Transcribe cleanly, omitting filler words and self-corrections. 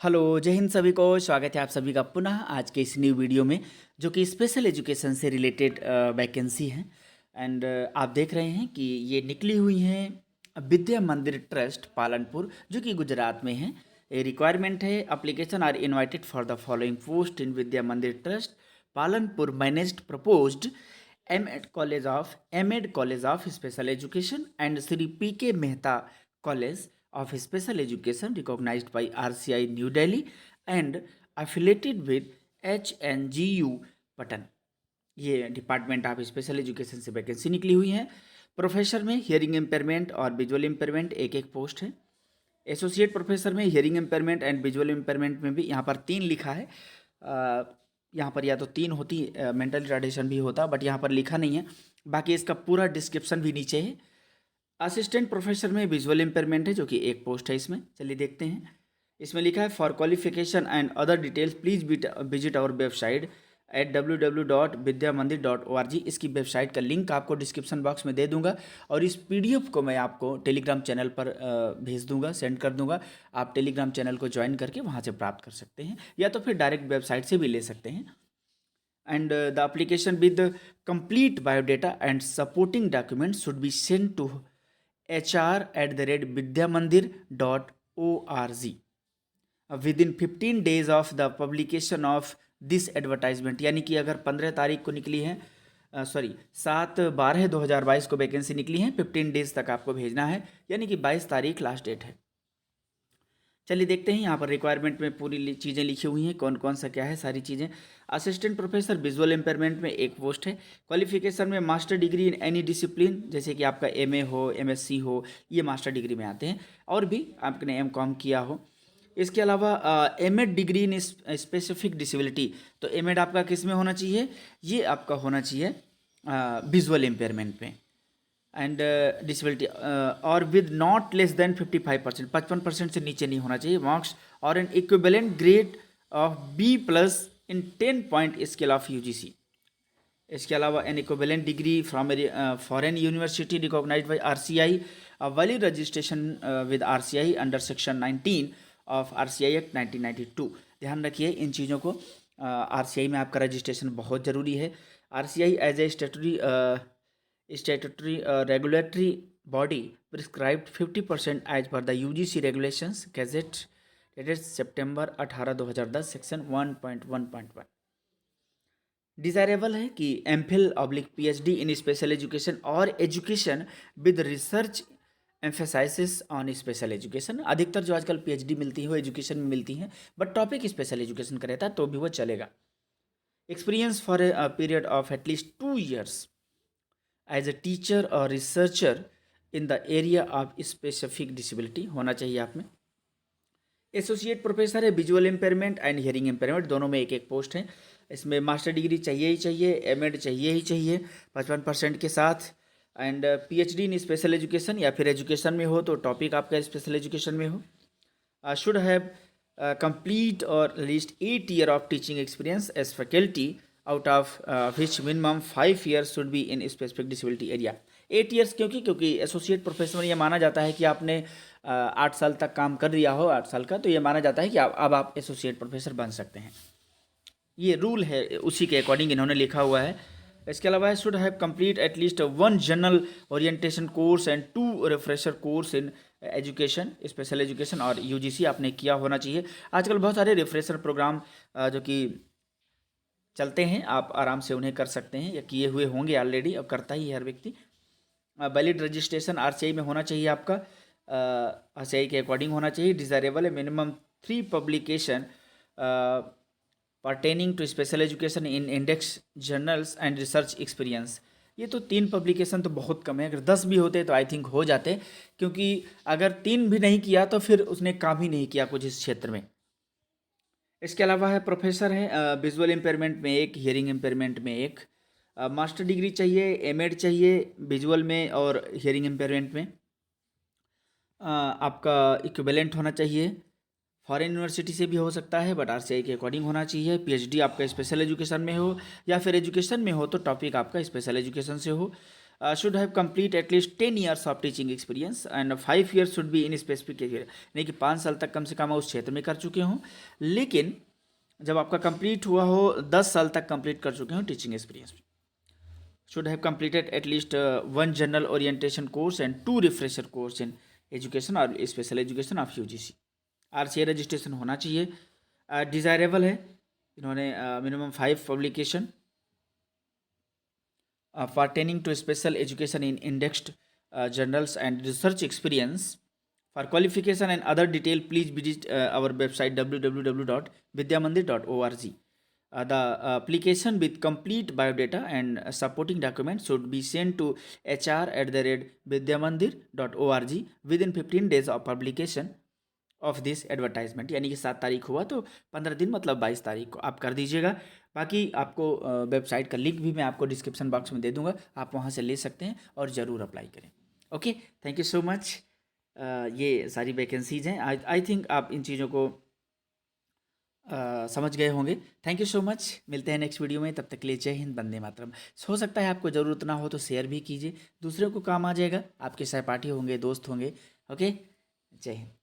Hello, जय हिंद सभी को। स्वागत है आप सभी का पुनः आज के इस न्यू वीडियो में, जो कि स्पेशल एजुकेशन से रिलेटेड वैकेंसी है। एंड आप देख रहे हैं कि ये निकली हुई हैं विद्या मंदिर ट्रस्ट पालनपुर, जो कि गुजरात में है। ये रिक्वायरमेंट है, application are invited for the following post in Vidya Mandir trust Palanpur managed proposed M Ed college of special education and Shri P K Mehta college of Special Education recognized by RCI New Delhi and affiliated with HNGU Patan. ये department of special education से vacancy निकली हुई है। Professor में hearing impairment और visual impairment एक एक post है। एसोसिएट प्रोफेसर में hearing impairment and visual impairment में भी यहाँ पर 3 लिखा है। यहाँ पर या तो 3 होती, मेंटल रिटार्डेशन भी होता, बट यहाँ पर लिखा नहीं है। बाकी इसका पूरा डिस्क्रिप्शन भी नीचे है। असिस्टेंट प्रोफेसर में विजुअल इम्पेयरमेंट है, जो कि एक पोस्ट है इसमें। चलिए देखते हैं। इसमें लिखा है for qualification and other details please visit our website at www.vidyamandir.org। इसकी वेबसाइट का लिंक आपको डिस्क्रिप्शन बॉक्स में दे दूंगा, और इस पीडीएफ को मैं आपको टेलीग्राम चैनल पर भेज दूंगा, सेंड कर दूंगा। आप टेलीग्राम चैनल को ज्वाइन करके वहाँ से प्राप्त कर सकते हैं, या तो फिर डायरेक्ट वेबसाइट से भी ले सकते हैं। And the application with the complete biodata and supporting documents should be sent to hr@vidyamandir.org within 15 days of the publication of this advertisement। यानी कि अगर 15 तारीख को निकली है, 7/12/2022 को वैकेंसी निकली है, 15 डेज तक आपको भेजना है, यानी कि 22 तारीख लास्ट डेट है। चलिए देखते हैं। यहाँ पर रिक्वायरमेंट में पूरी चीज़ें लिखी हुई हैं, कौन कौन सा क्या है, सारी चीज़ें। असिस्टेंट प्रोफेसर विजुअल इम्पेयरमेंट में एक पोस्ट है। क्वालिफिकेशन में master degree in any discipline, जैसे कि आपका एमए हो, एमएससी हो, ये मास्टर डिग्री में आते हैं, और भी आपने एमकॉम किया हो। इसके अलावा MEd degree in specific disability, तो एमएड आपका किस में होना चाहिए? ये आपका होना चाहिए विजुअल इम्पेयरमेंट में एंड डिसेबिलिटी, और विद नॉट लेस देन 55%, 55% से नीचे नहीं होना चाहिए मार्क्स, और an equivalent grade of B+ in 10 point scale of UGC। इसके अलावा an equivalent degree from foreign university recognised by RCI, valid registration with RCI under section 19 of RCI act 1992। ध्यान रखिए इन चीज़ों को। RCI में आपका रजिस्ट्रेशन बहुत ज़रूरी है। RCI as a statutory regulatory body prescribed 50% as per the UGC regulations gazette dated September 18 2010 section 1.1.1। Desirable है कि MPhil/PhD इन स्पेशल एजुकेशन और education with research emphasis on special education. अधिकतर जो आजकल PhD मिलती है वो एजुकेशन में मिलती हैं, बट टॉपिक स्पेशल एजुकेशन का रहता है, तो भी वो चलेगा। Experience for a period of at least 2 years as a teacher और researcher in the area of specific disability होना चाहिए आप में। एसोसिएट प्रोफेसर है visual impairment and hearing impairment, दोनों में एक एक पोस्ट है। इसमें मास्टर डिग्री चाहिए ही चाहिए, एमएड चाहिए ही चाहिए 55% के साथ, and PhD in special education, या फिर एजुकेशन में हो तो टॉपिक आपका स्पेशल एजुकेशन में हो। Should have complete at least 8 year of teaching experience as faculty out of which minimum 5 years should be in specific disability area. 8 years क्योंकि associate professor में ये माना जाता है कि आपने 8 साल तक काम कर लिया हो, 8 साल का, तो ये माना जाता है कि अब आप एसोसिएट प्रोफेसर बन सकते हैं। ये रूल है, उसी के अकॉर्डिंग इन्होंने लिखा हुआ है। इसके अलावा should have complete at least 1 general orientation course and 2 refresher course in education, special education और UGC आपने किया होना चाहिए। आजकल बहुत सारे रिफ्रेशर प्रोग्राम जो कि चलते हैं, आप आराम से उन्हें कर सकते हैं, या किए हुए होंगे ऑलरेडी, अब करता ही है हर व्यक्ति। वैलिड रजिस्ट्रेशन RCI में होना चाहिए आपका, RCI के अकॉर्डिंग होना चाहिए। डिज़ायरेबल है minimum 3 publication pertaining to special education in index journals and research experience. ये तो 3 पब्लिकेशन तो बहुत कम है, अगर 10 भी होते तो आई थिंक हो जाते, क्योंकि अगर 3 भी नहीं किया तो फिर उसने काम ही नहीं किया कुछ इस क्षेत्र में। इसके अलावा है प्रोफेसर है विजुअल इम्पेयरमेंट में एक, हियरिंग इम्पेयरमेंट में एक, मास्टर डिग्री चाहिए, एमएड चाहिए विजुअल में और हियरिंग इम्पेयरमेंट में। आपका इक्विवेलेंट होना चाहिए, फॉरेन यूनिवर्सिटी से भी हो सकता है, बट RCI के अकॉर्डिंग होना चाहिए। PhD आपका स्पेशल एजुकेशन में हो, या फिर एजुकेशन में हो तो टॉपिक आपका स्पेशल एजुकेशन से हो। should have complete at least 10 years of teaching experience and 5 years should be in specific area, यानी कि 5 साल तक कम से कम उस क्षेत्र में कर चुके हों, लेकिन जब आपका कंप्लीट हुआ हो 10 साल तक कंप्लीट कर चुके हों teaching experience. should have completed at least one general orientation course and 2 refresher course in education और special education of UGC. RCA registration होना चाहिए। डिज़ायरेबल है, इन्होंने minimum 5 publication pertaining to special education in indexed journals and research experience. For qualification and other detail, please visit our website www.vidyamandir.org. The application with complete biodata and supporting documents should be sent to hr@vidyamandir.org within 15 days of publication of this advertisement, यानी कि 7 तारीख हुआ तो 15 दिन मतलब 22 तारीख को आप कर दीजिएगा। बाकी आपको वेबसाइट का लिंक भी मैं आपको डिस्क्रिप्शन बॉक्स में दे दूंगा, आप वहां से ले सकते हैं और ज़रूर अप्लाई करें। Okay, thank you so much. ये सारी वैकेंसीज़ हैं, आई थिंक आप इन चीज़ों को समझ गए होंगे। थैंक यू सो मच, मिलते हैं नेक्स्ट वीडियो में, तब तक के लिए जय हिंद, वंदे मातरम। हो सकता है आपको ज़रूरत ना हो तो शेयर भी कीजिए, दूसरे को काम आ जाएगा, आपके सहपाठी होंगे, दोस्त होंगे। ओके, जय हिंद।